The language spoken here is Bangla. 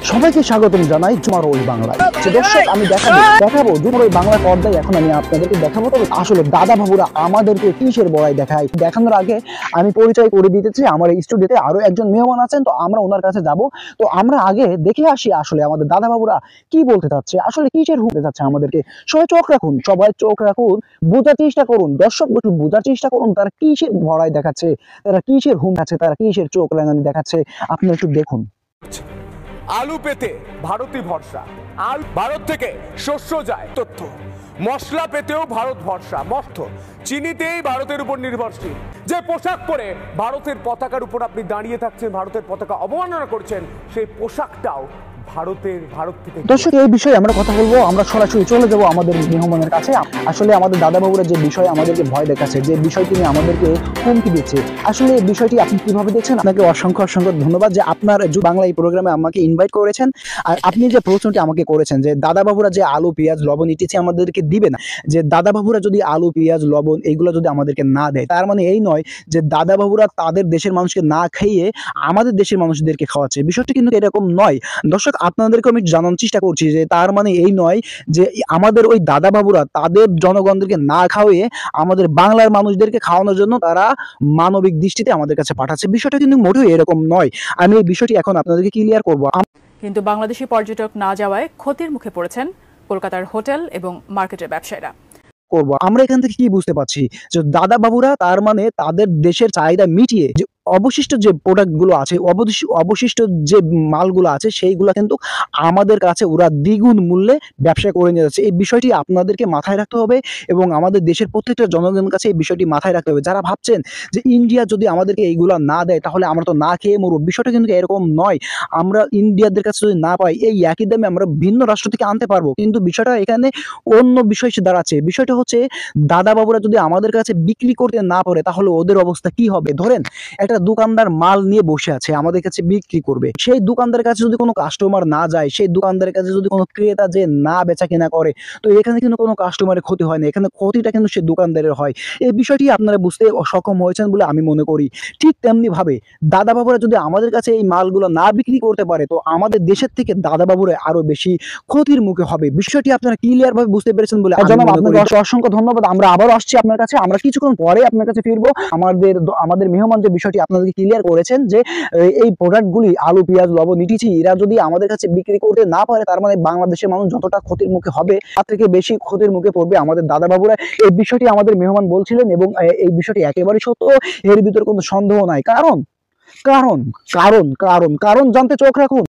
সবাইকে স্বাগতম জানাই জুমার ওই বাংলায়। দর্শক, আমি দেখাবো জুমার ওই বাংলা পর্দায়। এখন আমি আপনাদেরকে দেখাবো তবে আসলে দাদা বাবুরা আমাদেরকে কিসের বড়াই দেখায়। দেখানোর আগে আমি পরিচয় করে দিতেছি, আমার এই স্টুডিওতে আরো একজন মেহমান আছেন, তো আমরা ওনার কাছে যাব। তো আমরা আগে দেখে আসি আসলে আমাদের দাদা বাবুরা কি বলতে চাচ্ছে, আসলে কিসের হুমতে চাচ্ছে আমাদেরকে। সবাই চোখ রাখুন, বোঝার চেষ্টা করুন। দর্শক বোঝার চেষ্টা করুন তারা কিসের বড়াই দেখাচ্ছে, তারা কিসের হুম আছে, তারা কিসের চোখ রাঙানি দেখাচ্ছে। আপনি একটু দেখুন। আলু পেতে ভারতই ভরসা, ভারত থেকে শস্য যায় তথ্য, মশলা পেতেও ভারত ভরসা, চিনিতেই ভারতের উপর নির্ভরশীল। যে পোশাক পরে ভারতের পতাকার উপর আপনি দাঁড়িয়ে থাকছেন, ভারতের পতাকা অবমাননা করছেন, সেই পোশাকটাও ভারত থেকে। দর্শক, এই বিষয়ে আমরা কথা বলবো। আমরা সরাসরি চলে যাব আমাদের মেহমানের কাছে। আসলে আমাদের দাদা বাবুরা যে বিষয়ে আমাদেরকে ভয় দেখাচ্ছে, যে বিষয়টি নিয়ে আমাদেরকে হুমকি দিচ্ছে, আসলে এই বিষয়টি আপনি কিভাবে দেখছেন? আপনাকে অসংখ্য ধন্যবাদ যে আপনার বাংলা এই প্রোগ্রামে আমাকে ইনভাইট করেছেন। আর আপনি যে প্রশ্নটি আমাকে করেছেন যে দাদা বাবুরা যে আলু পেঁয়াজ লবণ ইটিছে আমাদেরকে দিবে না, যে দাদা বাবুরা যদি আলু পেঁয়াজ লবণ এইগুলো যদি আমাদেরকে না দেয়, তার মানে এই নয় যে দাদা বাবুরা তাদের দেশের মানুষকে না খাইয়ে আমাদের দেশের মানুষদেরকে খাওয়াচ্ছে। বিষয়টি কিন্তু এরকম নয়। দর্শক, আপনাদেরকে আমি জানানোর চেষ্টা করছি যে তার মানে এই নয় যে আমাদের ওই দাদা বাবুরা তাদের জনগণদেরকে না খাওয়িয়ে আমাদের বাংলার মানুষদেরকে খাওয়ানোর জন্য তারা মানবিক দৃষ্টিতে আমাদের কাছে পাঠাচ্ছে। বিষয়টা কিন্তু মোটেও এরকম নয়। আমি এই বিষয়টি এখন আপনাদেরকে ক্লিয়ার করব। কিন্তু বাংলাদেশি পর্যটক না যাওয়ায় ক্ষতির মুখে পড়েছেন কলকাতার হোটেল এবং মার্কেটের ব্যবসায়ীরা। আমরা এখান থেকে কি বুঝতে পারছি যে দাদা বাবুরা তার মানে তাদের দেশের চাহিদা মিটিয়ে যে অবশিষ্ট যে প্রোডাক্টগুলো আছে, অবশিষ্ট যে মালগুলো আছে, সেইগুলো কিন্তু আমাদের কাছে ওরা দ্বিগুণ মূল্যে ব্যবসা করে নিয়ে যাচ্ছে। এই বিষয়টি আপনাদেরকে মাথায় রাখতে হবে এবং আমাদের দেশের প্রত্যেকটা জনগণের কাছে এই বিষয়টি মাথায় রাখতে হবে। যারা ভাবছেন যে ইন্ডিয়া যদি আমাদেরকে এইগুলো না দেয় তাহলে আমরা তো না খেয়ে মরব, বিষয়টা কিন্তু এরকম নয়। আমরা ইন্ডিয়াদের কাছে যদি না পাই, এই একই দামে আমরা ভিন্ন রাষ্ট্র থেকে আনতে পারবো। কিন্তু বিষয়টা এখানে অন্য বিষয় এসে দাঁড়াচ্ছে। বিষয়টা হচ্ছে দাদা বাবুরা যদি আমাদের কাছে বিক্রি করতে না পারে তাহলে ওদের অবস্থা কি হবে। ধরেন একটা দোকানদার মাল নিয়ে বসে আছে, আমাদের কাছে বিক্রি করবে। সেই দোকানদারের কাছে যদি কোনো কাস্টমার না যায়, সেই দোকানদারের কাছে যদি কোনো ক্রেতা যে না বেচা কেনা করে, তো এখানে কিন্তু কোনো কাস্টমারের ক্ষতি হয় না, এখানে ক্ষতিটা কিন্তু সেই দোকানদারের হয়। এই বিষয়টি আপনারা বুঝতে সক্ষম হয়েছেন বলে আমি মনে করি। ঠিক তেমনি ভাবে দাদা বাবুরা যদি আমাদের কাছে এই মালগুলো না বিক্রি করতে পারে, তো আমাদের দেশের থেকে দাদা বাবুরা আরো বেশি ক্ষতির মুখে হবে। বিষয়টি আপনারা ক্লিয়ার ভাবে বুঝতে পেরেছেন বলে আপনাকে অসংখ্য ধন্যবাদ। আমরা আবারও আসছি আপনার কাছে, আমরা কিছুক্ষণ পরে আপনার কাছে ফিরবো। আমাদের মেহমান যে বিষয়টি আপনাদেরকে ক্লিয়ার করেছেন যে এই প্রোডাক্টগুলি আলু পেঁয়াজ লবণ ইটিচি এরা যদি আমাদের কাছে বিক্রি করতে না পারে, তার মানে বাংলাদেশের মানুষ যতটা ক্ষতির মুখে হবে তার থেকে বেশি ক্ষতির মুখে পড়বে আমাদের দাদা বাবুরা। এই বিষয়টি আমাদের মেহমান বলছিলেন এবং এই বিষয়টি একেবারেই সত্য, এর ভিতরে কোনো সন্দেহ নাই। কারণ জানতে চোখ রাখুন।